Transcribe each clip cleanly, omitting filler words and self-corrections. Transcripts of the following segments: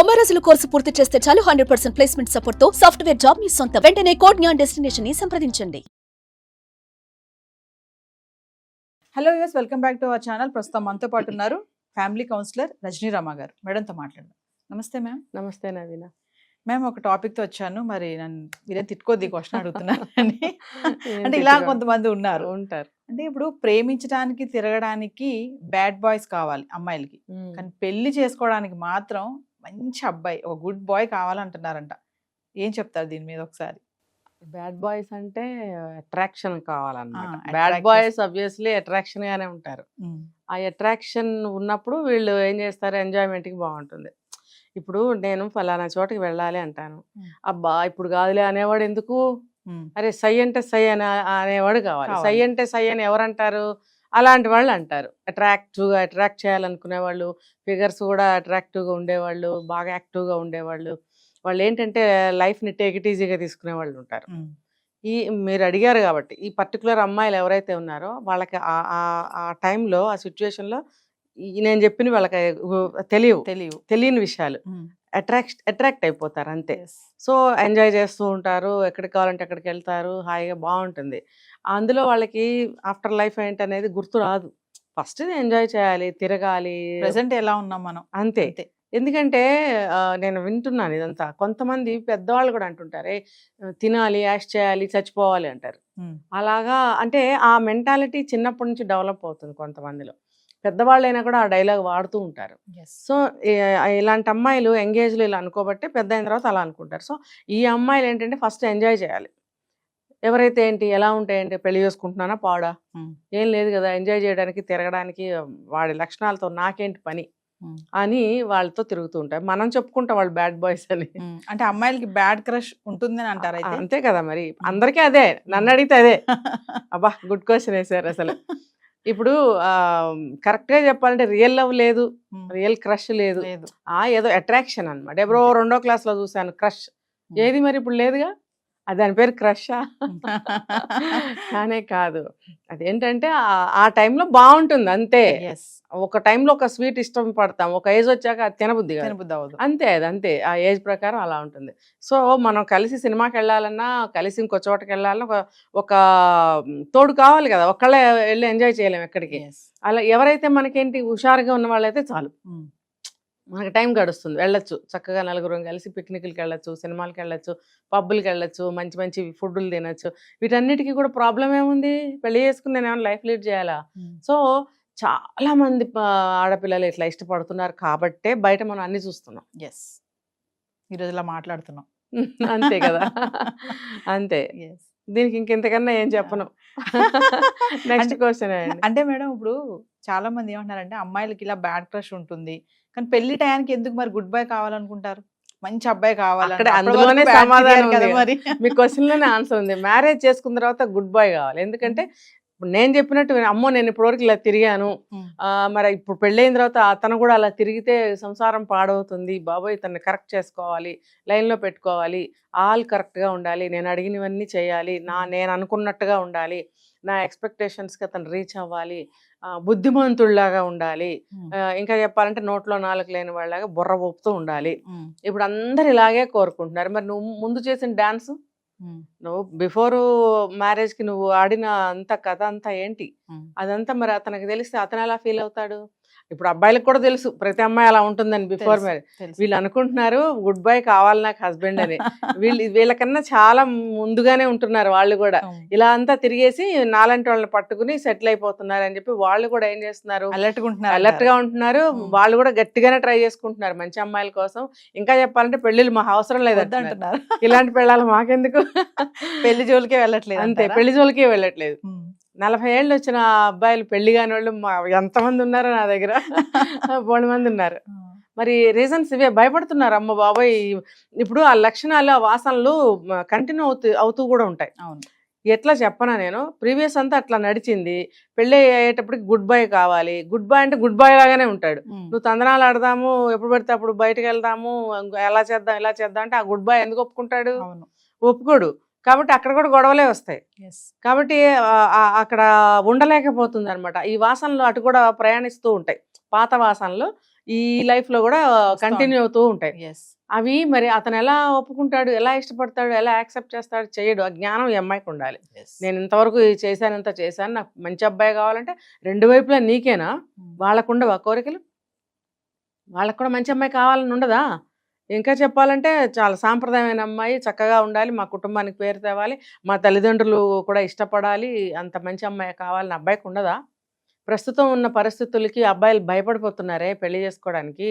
90 రోజుల కోర్సు పూర్తి చేస్తే చాలు 100% ప్లేస్మెంట్ సపోర్ట్ తో సాఫ్ట్వేర్ జాబ్ మీ సొంతం. వెంటనే కోడ్ జ్ఞాన్ డెస్టినేషన్ ని సంప్రదించండి. Hello use, welcome back to our channel. ప్రస్తుతం మనతో పాటు ఉన్నారు ఫ్యామిలీ కౌన్సిలర్ రజనీ రామ గారు. మేడంతో మాట్లాడదాం. నమస్తే మ్యామ్. నమస్తే నవీన. మ్యామ్, ఒక టాపిక్తో వచ్చాను. మరి నన్ను మీరే తిట్టుకోద్ది క్వశ్చన్ అడుగుతున్నారు అని. అంటే ఇలా కొంతమంది ఉంటారు. అంటే ఇప్పుడు ప్రేమించడానికి తిరగడానికి బ్యాడ్ బాయ్స్ కావాలి అమ్మాయిలకి, కానీ పెళ్లి చేసుకోవడానికి మాత్రం మంచి అబ్బాయి, ఒక గుడ్ బాయ్ కావాలంటున్నారంట. ఏం చెప్తారు దీని మీద ఒకసారి? బ్యాడ్ బాయ్స్ అంటే అట్రాక్షన్ కావాలన్నమాట. బ్యాడ్ బాయ్స్ ఆబ్వియస్లీ అట్రాక్షన్ గానే ఉంటారు. ఆ అట్రాక్షన్ ఉన్నప్పుడు వీళ్ళు ఏం చేస్తారు, ఎంజాయ్మెంట్ కి బాగుంటుంది. ఇప్పుడు నేను ఫలానా చోటకి వెళ్ళాలి అంటాను, అబ్బా ఇప్పుడు కాదులే అనేవాడు ఎందుకు, అరే సై అంటే సై అని అనేవాడు కావాలి. సై అంటే సై అని ఎవరంటారు? అలాంటి వాళ్ళు అంటారు. అట్రాక్ట్ చేయాలనుకునే వాళ్ళు, ఫిగర్స్ కూడా అట్రాక్టివ్గా ఉండేవాళ్ళు, బాగా యాక్టివ్గా ఉండేవాళ్ళు, వాళ్ళు ఏంటంటే లైఫ్ని టేక్ ఇట్ ఈజీగా తీసుకునే వాళ్ళు ఉంటారు. మీరు అడిగారు కాబట్టి ఈ పర్టికులర్ అమ్మాయిలు ఎవరైతే ఉన్నారో వాళ్ళకి ఆ టైంలో, ఆ సిచ్యువేషన్లో నేను చెప్పిన వాళ్ళకి తెలియని విషయాలు అట్రాక్ట్ అయిపోతారు అంతే. సో ఎంజాయ్ చేస్తూ ఉంటారు, ఎక్కడికి కావాలంటే అక్కడికి వెళ్తారు, హాయిగా బాగుంటుంది. అందులో వాళ్ళకి ఆఫ్టర్ లైఫ్ ఏంటనేది గుర్తు రాదు. ఫస్ట్ ఎంజాయ్ చేయాలి, తిరగాలి. ప్రెసెంట్ ఎలా ఉన్నాం మనం అంతే. ఎందుకంటే నేను వింటున్నాను ఇదంతా. కొంతమంది పెద్దవాళ్ళు కూడా అంటుంటారే తినాలి, యాష్ చేయాలి, చచ్చిపోవాలి అంటారు. అలాగా అంటే ఆ మెంటాలిటీ చిన్నప్పటి నుంచి డెవలప్ అవుతుంది కొంతమందిలో. పెద్దవాళ్ళైనా కూడా ఆ డైలాగ్ వాడుతూ ఉంటారు. సో ఇలాంటి అమ్మాయిలు ఎంగేజ్లో ఇలా అనుకోబట్టే పెద్ద అయిన తర్వాత అలా అనుకుంటారు. సో ఈ అమ్మాయిలు ఏంటంటే ఫస్ట్ ఎంజాయ్ చేయాలి. ఎవరైతే ఏంటి ఎలా ఉంటాయంటే పెళ్లి చేసుకుంటున్నానా పాడా, ఏం లేదు కదా, ఎంజాయ్ చేయడానికి తిరగడానికి వాడి లక్షణాలతో నాకేంటి పని అని వాళ్ళతో తిరుగుతూ ఉంటారు. మనం చెప్పుకుంటాం వాళ్ళు బ్యాడ్ బాయ్స్ అని. అంటే అమ్మాయిలకి బ్యాడ్ క్రష్ ఉంటుందని అంటారు. అంతే కదా మరి, అందరికీ అదే. నన్ను అడిగితే అదే. అబ్బా గుడ్ క్వశ్చన్ వేసారు అసలు. ఇప్పుడు కరెక్ట్గా చెప్పాలంటే రియల్ లవ్ లేదు, రియల్ క్రష్ లేదు, ఏదో అట్రాక్షన్ అనమాట. ఎవరో 2వ క్లాస్లో చూశాను క్రష్, ఏది మరి ఇప్పుడు లేదుగా, అది దాని పేరు క్రషా? కానే కాదు. అదేంటంటే ఆ టైంలో బాగుంటుంది అంతే. ఒక టైంలో ఒక స్వీట్ ఇష్టం పడతాం, ఒక ఏజ్ వచ్చాక అది తినబుద్ధి అవ్వదు అంతే. అది అంతే, ఆ ఏజ్ ప్రకారం అలా ఉంటుంది. సో మనం కలిసి సినిమాకి వెళ్ళాలన్నా, కలిసి ఇంకో చోటకి వెళ్ళాలన్నా ఒక తోడు కావాలి కదా, ఒక్కళ్ళే వెళ్ళి ఎంజాయ్ చేయలేము ఎక్కడికి. అలా ఎవరైతే మనకేంటి హుషారుగా ఉన్న వాళ్ళైతే చాలు, మనకి టైం గడుస్తుంది, వెళ్ళొచ్చు చక్కగా, నలుగురం కలిసి పిక్నిక్లకి వెళ్ళొచ్చు, సినిమాలకి వెళ్ళొచ్చు, పబ్బులకి వెళ్ళొచ్చు, మంచి మంచి ఫుడ్లు తినచ్చు. వీటన్నిటికీ కూడా ప్రాబ్లం ఏముంది, పెళ్లి చేసుకుని నేను ఏమైనా లైఫ్ లీడ్ చేయాలా? సో చాలా మంది ఆడపిల్లలు ఇట్లా ఇష్టపడుతున్నారు కాబట్టే బయట మనం అన్ని చూస్తున్నాం. ఈరోజు ఇలా మాట్లాడుతున్నాం అంతే కదా. అంతే, దీనికి ఇంకెంతకన్నా ఏం చెప్పను. Next question. అంటే మేడం, ఇప్పుడు చాలా మంది ఏమంటారంటే అమ్మాయిలకి ఇలా బ్యాడ్ క్రష్ ఉంటుంది, కానీ పెళ్లి టయానికి ఎందుకు మరి గుడ్ బాయ్ కావాలనుకుంటారు, మంచి అబ్బాయి కావాలి. అందులోనే సమాధానం కదా, మరి మీ క్వశ్చన్ లోనే ఆన్సర్ ఉంది. మ్యారేజ్ చేసుకున్న తర్వాత గుడ్ బాయ్ కావాలి. ఎందుకంటే ఇప్పుడు నేను చెప్పినట్టు అమ్మో నేను ఇప్పటివరకు ఇలా తిరిగాను, మరి ఇప్పుడు పెళ్ళైన తర్వాత అతను కూడా అలా తిరిగితే సంసారం పాడవుతుంది, బాబోయ్ తనని కరెక్ట్ చేసుకోవాలి, లైన్లో పెట్టుకోవాలి, ఆల్ కరెక్ట్గా ఉండాలి, నేను అడిగినవన్నీ చేయాలి, నేను అనుకున్నట్టుగా ఉండాలి, నా ఎక్స్పెక్టేషన్స్కి అతను రీచ్ అవ్వాలి, బుద్ధిమంతుల్లాగా ఉండాలి, ఇంకా చెప్పాలంటే నోట్లో నాలుగు లేని వాళ్ళలాగా బుర్ర ఊపుతూ ఉండాలి. ఇప్పుడు అందరు ఇలాగే కోరుకుంటున్నారు. మరి నువ్వు ముందు చేసిన డాన్స్, నువ్వు బిఫోర్ మ్యారేజ్కి నువ్వు ఆడిన అంత కథ అంతా ఏంటి, అదంతా మరి అతనికి తెలిస్తే అతను ఎలా ఫీల్ అవుతాడు? ఇప్పుడు అబ్బాయిలకు కూడా తెలుసు ప్రతి అమ్మాయి అలా ఉంటుందని బిఫోర్ మ్యారేజ్. వీళ్ళు అనుకుంటున్నారు గుడ్ బై కావాలి నాకు హస్బెండ్ అని. వీళ్ళకన్నా చాలా ముందుగానే ఉంటున్నారు వాళ్ళు కూడా. ఇలా అంతా తిరిగేసి నాలంటి వాళ్ళని పట్టుకుని సెటిల్ అయిపోతున్నారు అని చెప్పి వాళ్ళు కూడా ఏం చేస్తున్నారు, అలర్ట్ గా ఉంటున్నారు. వాళ్ళు కూడా గట్టిగానే ట్రై చేసుకుంటున్నారు మంచి అమ్మాయిల కోసం. ఇంకా చెప్పాలంటే పెళ్లిళ్ళు మాకు అవసరం లేదంటున్నారు. ఇలాంటి పెళ్ళాలి మాకెందుకు, పెళ్లి జోలికే వెళ్ళట్లేదు. అంతే, పెళ్లి జోలికే వెళ్ళట్లేదు. 40 ఏళ్ళు వచ్చిన అబ్బాయిలు పెళ్లి కాని వాళ్ళు ఎంతమంది ఉన్నారో నా దగ్గర, 3 మంది ఉన్నారు. మరి రీజన్స్ ఇవే, భయపడుతున్నారు. అమ్మ బాబాయ్, ఇప్పుడు ఆ లక్షణాలు, ఆ వాసనలు కంటిన్యూ అవుతూ కూడా ఉంటాయి. ఎట్లా చెప్పనా, నేను ప్రీవియస్ అంతా అట్లా నడిచింది, పెళ్ళి అయ్యేటప్పటికి గుడ్ బాయ్ కావాలి. గుడ్ బాయ్ అంటే గుడ్ బాయ్ లాగానే ఉంటాడు. నువ్వు తందనాలు ఆడదాము, ఎప్పుడు పడితే అప్పుడు బయటకు వెళ్దాము, ఎలా చేద్దాం ఇలా చేద్దాం అంటే ఆ గుడ్ బాయ్ ఎందుకు ఒప్పుకుంటాడు? ఒప్పుకోడు. కాబట్టి అక్కడ కూడా గొడవలే వస్తాయి. కాబట్టి అక్కడ ఉండలేకపోతుంది అనమాట. ఈ వాసనలు అటు కూడా ప్రయాణిస్తూ ఉంటాయి. పాత వాసనలు ఈ లైఫ్ లో కూడా కంటిన్యూ అవుతూ ఉంటాయి. ఎస్. అవి మరి అతను ఎలా ఒప్పుకుంటాడు, ఎలా ఇష్టపడతాడు, ఎలా యాక్సెప్ట్ చేస్తాడు, చేయడు. ఆ జ్ఞానం ఈ అమ్మాయికి ఉండాలి. నేను ఇంతవరకు ఇది చేశాను, ఇంత చేశాను, నాకు మంచి అబ్బాయి కావాలంటే రెండు వైపులా నీకేనా, వాళ్ళకుండవా కోరికలు? వాళ్ళకు కూడా మంచి అమ్మాయి కావాలని ఉండదా? ఇంకా చెప్పాలంటే చాలా సాంప్రదాయమైన అమ్మాయి, చక్కగా ఉండాలి, మా కుటుంబానికి పేరు తేవాలి, మా తల్లిదండ్రులు కూడా ఇష్టపడాలి, అంత మంచి అమ్మాయి కావాలని అబ్బాయికి ఉండదా? ప్రస్తుతం ఉన్న పరిస్థితులకి అబ్బాయిలు భయపడిపోతున్నారే పెళ్లి చేసుకోవడానికి.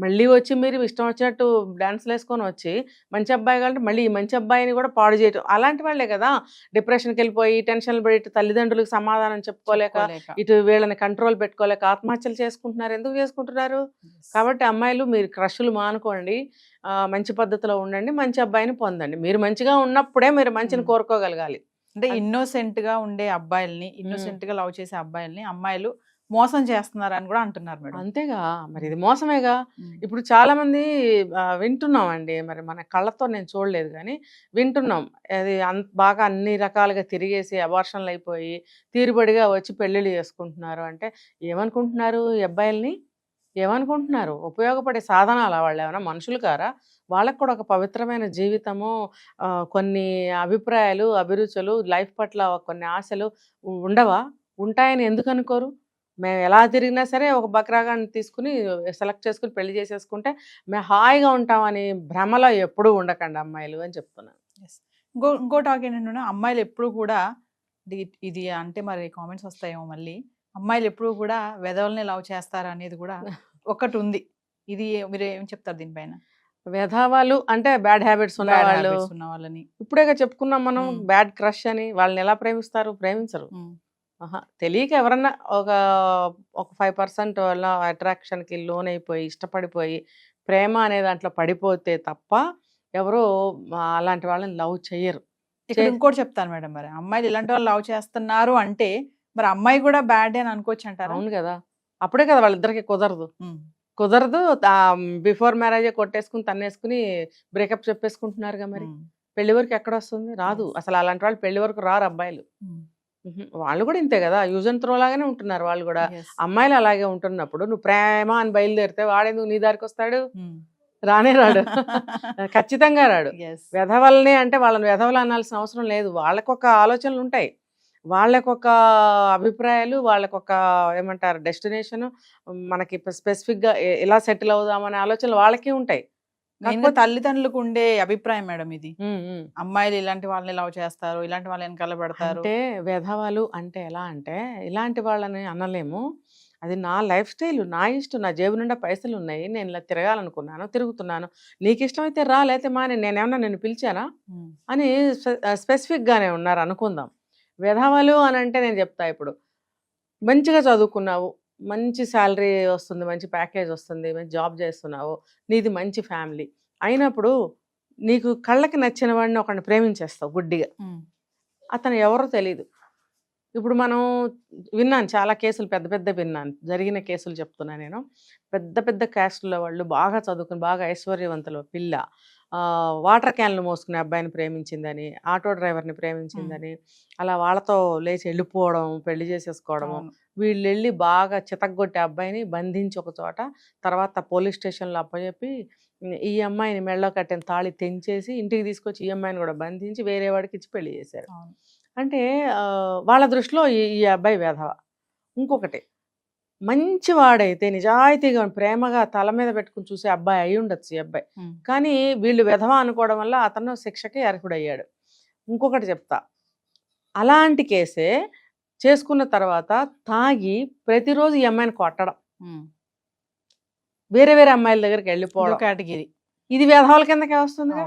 మళ్ళీ వచ్చి మీరు ఇష్టం వచ్చినట్టు డాన్స్లు వేసుకొని వచ్చి మంచి అబ్బాయి కావాలంటే మళ్ళీ ఈ మంచి అబ్బాయిని కూడా పాడు చేయటం. అలాంటి వాళ్ళే కదా డిప్రెషన్కి వెళ్ళిపోయి టెన్షన్లు పడి ఇటు తల్లిదండ్రులకు సమాధానం చెప్పుకోలేక, ఇటు వీళ్ళని కంట్రోల్ పెట్టుకోలేక ఆత్మహత్యలు చేసుకుంటున్నారు. ఎందుకు చేసుకుంటున్నారు? కాబట్టి అమ్మాయిలు మీరు క్రష్లు మానుకోండి, మంచి పద్ధతిలో ఉండండి, మంచి అబ్బాయిని పొందండి. మీరు మంచిగా ఉన్నప్పుడే మీరు మంచిని కోరుకోగలగాలి. అంటే ఇన్నోసెంట్ గా ఉండే అబ్బాయిల్ని, ఇన్నోసెంట్ గా లవ్ చేసే అబ్బాయిల్ని అమ్మాయిలు మోసం చేస్తున్నారు అని కూడా అంటున్నారు మేడం. అంతేగా, మరి ఇది మోసమేగా. ఇప్పుడు చాలా మంది వింటున్నాం అండి, మరి మన కళ్ళతో నేను చూడలేదు కానీ వింటున్నాం. అది బాగా అన్ని రకాలుగా తిరిగేసి అబార్షన్లు అయిపోయి తీరుబడిగా వచ్చి పెళ్ళిళ్ళు చేసుకుంటున్నారు. అంటే ఏమనుకుంటున్నారు ఈ అబ్బాయిల్ని? ఏమనుకుంటున్నారు? ఉపయోగపడే సాధనాలా? వాళ్ళు ఏమైనా మనుషులు కారా? వాళ్ళకు కూడా ఒక పవిత్రమైన జీవితము, కొన్ని అభిప్రాయాలు, అభిరుచులు, లైఫ్ పట్ల కొన్ని ఆశలు ఉండవా? ఉంటాయని ఎందుకు అనుకోరు? మేము ఎలా తిరిగినా సరే ఒక బక్రాగాన్ని తీసుకుని సెలెక్ట్ చేసుకుని పెళ్లి చేసేసుకుంటే మేము హాయిగా ఉంటామని భ్రమలో ఎప్పుడూ ఉండకండి అమ్మాయిలు అని చెప్తున్నాను. ఇంకో టాక్ ఏంటంటే అమ్మాయిలు ఎప్పుడు కూడా ఇది అంటే మరి కామెంట్స్ వస్తాయేమో మళ్ళీ, అమ్మాయిలు ఎప్పుడు కూడా వెధవల్ని లవ్ చేస్తారు అనేది కూడా ఒకటి ఉంది. ఇది మీరు ఏం చెప్తారు దీనిపైన? వెధవాళ్ళు అంటే బ్యాడ్ హ్యాబిట్స్ ఉన్న వాళ్ళని ఇప్పుడేగా చెప్పుకున్నాం మనం, బ్యాడ్ క్రష్ అని. వాళ్ళని ఎలా ప్రేమిస్తారు? ప్రేమించరు. తెలియక ఎవరన్నా ఒక 5% వల్ల అట్రాక్షన్కి లోన్ అయిపోయి ఇష్టపడిపోయి ప్రేమ అనే దాంట్లో పడిపోతే తప్ప ఎవరు అలాంటి వాళ్ళని లవ్ చెయ్యరు. ఇక్కడ ఇంకోటి చెప్తాను మేడం, మరి అమ్మాయిలు ఇలాంటి వాళ్ళు లవ్ చేస్తున్నారు అంటే మరి అమ్మాయి కూడా బ్యాడ్ అని అనుకోవచ్చు అంటారు. అవును కదా, అప్పుడే కదా వాళ్ళిద్దరికి కుదరదు. బిఫోర్ మ్యారేజే కొట్టేసుకుని తన్నేసుకుని బ్రేకప్ చెప్పేసుకుంటున్నారుగా. మరి పెళ్లి వరకు ఎక్కడ వస్తుంది? రాదు అసలు. అలాంటి వాళ్ళు పెళ్లి వరకు రారు అబ్బాయిలు. వాళ్ళు కూడా ఇంతే కదా, యూజ్ అండ్ త్రో లాగానే ఉంటున్నారు వాళ్ళు కూడా. అమ్మాయిలు అలాగే ఉంటున్నప్పుడు నువ్వు ప్రేమ అని బయలుదేరితే వాడేందుకు నీ దారికి వస్తాడు? రానే రాడు. ఖచ్చితంగా రాడు. వెధవల్ని అంటే వాళ్ళని వెధవలు అనాల్సిన అవసరం లేదు. వాళ్ళకొక ఆలోచనలు ఉంటాయి, వాళ్ళకొక అభిప్రాయాలు, వాళ్ళకొక ఏమంటారు డెస్టినేషన్, మనకి స్పెసిఫిక్గా ఎలా సెటిల్ అవుదామనే ఆలోచనలు వాళ్ళకి ఉంటాయి. తల్లిదండ్రులకు ఉండే అభిప్రాయం మేడం ఇది. అమ్మాయిలు ఇలాంటి వాళ్ళని లవ్ చేస్తారు, ఇలాంటి వాళ్ళని కలబెడతారు. అంటే వెధవలు అంటే ఎలా అంటే ఇలాంటి వాళ్ళని అనలేము. అది నా లైఫ్ స్టైల్, నా ఇష్టం, నా జేబు నిండా పైసలు ఉన్నాయి, నేను ఇలా తిరగాలనుకున్నాను, తిరుగుతున్నాను, నీకు ఇష్టమైతే రా, లేకపోతే మా నేనేమన్నా నిన్ను పిలిచానా అని స్పెసిఫిక్గానే ఉన్నారు అనుకుందాం. వెధవలు అని అంటే నేను చెప్తా, ఇప్పుడు మంచిగా చదువుకున్నావు, మంచి శాలరీ వస్తుంది, మంచి ప్యాకేజ్ వస్తుంది, మంచి జాబ్ చేస్తున్నావు, నీది మంచి ఫ్యామిలీ అయినప్పుడు నీకు కళ్ళకి నచ్చిన వాడిని ఒకరిని ప్రేమించేస్తావు గుడ్డిగా. అతను ఎవరో తెలీదు. ఇప్పుడు మనం విన్నాను చాలా కేసులు, పెద్ద పెద్ద విన్నాను, జరిగిన కేసులు చెప్తున్నా నేను. పెద్ద పెద్ద క్యాస్ట్లో వాళ్ళు బాగా చదువుకుని బాగా ఐశ్వర్యవంతులు పిల్ల వాటర్ క్యాన్లు మోసుకునే అబ్బాయిని ప్రేమించిందని, ఆటో డ్రైవర్ని ప్రేమించిందని, అలా వాళ్ళతో లేచి వెళ్ళిపోవడం, పెళ్లి చేసేసుకోవడము. వీళ్ళు వెళ్ళి బాగా చితగ్గొట్టే అబ్బాయిని బంధించి ఒక చోట, తర్వాత పోలీస్ స్టేషన్లో అప్పచెప్పి ఈ అమ్మాయిని మెడలో కట్టిన తాళి తెంచేసి ఇంటికి తీసుకొచ్చి ఈ అమ్మాయిని కూడా బంధించి వేరే వాడికి ఇచ్చి పెళ్లి చేశారు. అంటే వాళ్ళ దృష్టిలో ఈ అబ్బాయి వెధవ. ఇంకొకటి, మంచివాడైతే నిజాయితీగా ప్రేమగా తల మీద పెట్టుకుని చూసే అబ్బాయి అయి ఉండొచ్చు ఈ అబ్బాయి, కానీ వీళ్ళు వెధవ అనుకోవడం వల్ల అతను శిక్షకి అర్హుడయ్యాడు. ఇంకొకటి చెప్తా, అలాంటి కేసే చేసుకున్న తర్వాత తాగి ప్రతిరోజు ఈ అమ్మాయిని కొట్టడం, వేరే వేరే అమ్మాయిల దగ్గరికి వెళ్ళిపోవడం కేటగిరీ, ఇది వెధవల కిందకే వస్తుంది.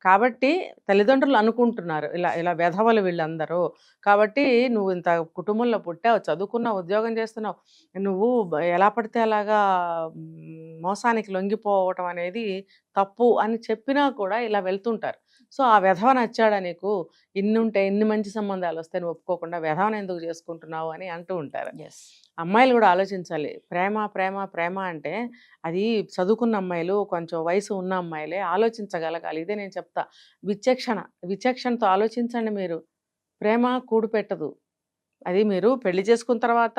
కాబట్టి తల్లిదండ్రులు అనుకుంటున్నారు ఇలా ఇలా వెధవలు వీళ్ళందరూ, కాబట్టి నువ్వు ఇంత కుటుంబంలో పుట్టావు, చదువుకున్నావు, ఉద్యోగం చేస్తున్నావు, నువ్వు ఎలా పడితే అలాగా మోసానికి లొంగిపోవటం అనేది తప్పు అని చెప్పినా కూడా ఇలా వెళ్తుంటారు. సో ఆ వెధవ నచ్చాడా నీకు, ఇన్ని మంచి సంబంధాలు వస్తే నువ్వు ఒప్పుకోకుండా వెధవను ఎందుకు చేసుకుంటున్నావు అని అంటూ ఉంటారు. అమ్మాయిలు కూడా ఆలోచించాలి. ప్రేమ ప్రేమ ప్రేమ అంటే అది చదువుకున్న అమ్మాయిలు, కొంచెం వయసు ఉన్న అమ్మాయిలే ఆలోచించగలగాలి. ఇదే నేను చెప్తా, విచక్షణతో ఆలోచించండి మీరు. ప్రేమ కూడు పెట్టదు, అది మీరు పెళ్లి చేసుకున్న తర్వాత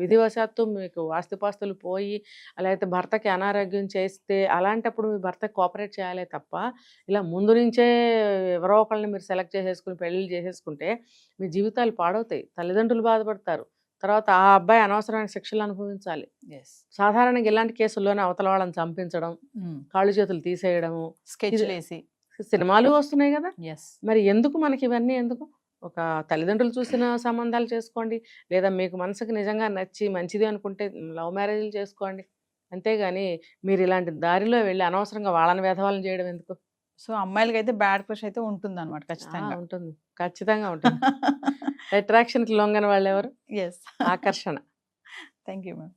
విధివశాత్తు మీకు ఆస్తిపాస్తులు పోయి లేకపోతే భర్తకి అనారోగ్యం చేస్తే అలాంటప్పుడు మీ భర్త కోఆపరేట్ చేయాలే తప్ప ఇలా ముందు నుంచే ఎవరో ఒకళ్ళని మీరు సెలెక్ట్ చేసేసుకుని పెళ్ళిళ్ళు చేసేసుకుంటే మీ జీవితాలు పాడవుతాయి, తల్లిదండ్రులు బాధపడతారు, తర్వాత ఆ అబ్బాయి అనవసరమైన శిక్షలు అనుభవించాలి. సాధారణంగా ఇలాంటి కేసుల్లోనే అవతల వాళ్ళని చంపించడం, కాళ్ళు చేతులు తీసేయడము, స్కెచ్ వేసి సినిమాలు వస్తున్నాయి కదా. మరి ఎందుకు మనకి ఇవన్నీ ఎందుకు? ఒక తల్లిదండ్రులు చూసిన సంబంధాలు చేసుకోండి, లేదా మీకు మనసుకు నిజంగా నచ్చి మంచిది అనుకుంటే లవ్ మ్యారేజ్లు చేసుకోండి. అంతేగాని మీరు ఇలాంటి దారిలో వెళ్ళి అనవసరంగా వాళ్ళని వ్యధవాలను చేయడం ఎందుకు? సో అమ్మాయిలకి అయితే బ్యాడ్ క్రష్ అయితే ఉంటుంది అనమాట, ఖచ్చితంగా ఉంటుంది, ఖచ్చితంగా ఉంటుంది. అట్రాక్షన్కి లొంగని వాళ్ళు ఎవరు? ఎస్, ఆకర్షణ. Thank you ma'am.